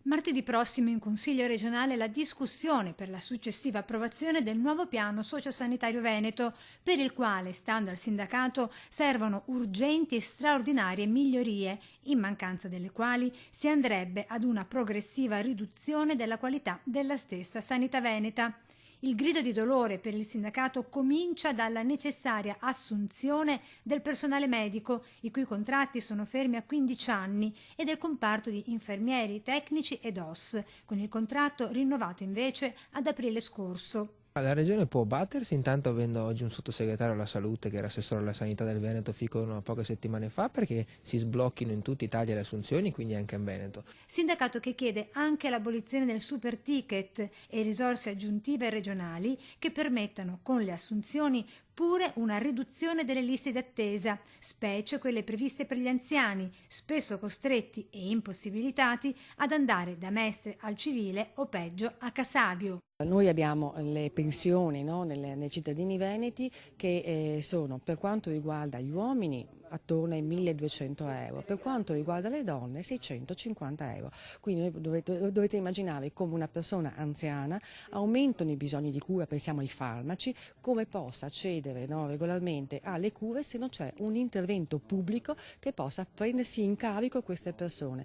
Martedì prossimo in Consiglio regionale la discussione per la successiva approvazione del nuovo piano sociosanitario veneto, per il quale, stando al sindacato, servono urgenti e straordinarie migliorie, in mancanza delle quali si andrebbe ad una progressiva riduzione della qualità della stessa sanità veneta. Il grido di dolore per il sindacato comincia dalla necessaria assunzione del personale medico, i cui contratti sono fermi a 15 anni, e del comparto di infermieri, tecnici ed OS, con il contratto rinnovato invece ad aprile scorso. La Regione può battersi, intanto avendo oggi un sottosegretario alla salute che era assessore alla sanità del Veneto fino a poche settimane fa, perché si sblocchino in tutta Italia le assunzioni, quindi anche in Veneto. Sindacato che chiede anche l'abolizione del super ticket e risorse aggiuntive regionali che permettano con le assunzioni pure una riduzione delle liste d'attesa, specie quelle previste per gli anziani, spesso costretti e impossibilitati ad andare da Mestre al civile o peggio a Casavio. Noi abbiamo le pensioni, no, nei cittadini veneti che sono, per quanto riguarda gli uomini, attorno ai 1.200 euro, per quanto riguarda le donne 650 euro. Quindi dovete immaginare come una persona anziana aumentano i bisogni di cura, pensiamo ai farmaci, come possa accedere, no, regolarmente alle cure se non c'è un intervento pubblico che possa prendersi in carico queste persone.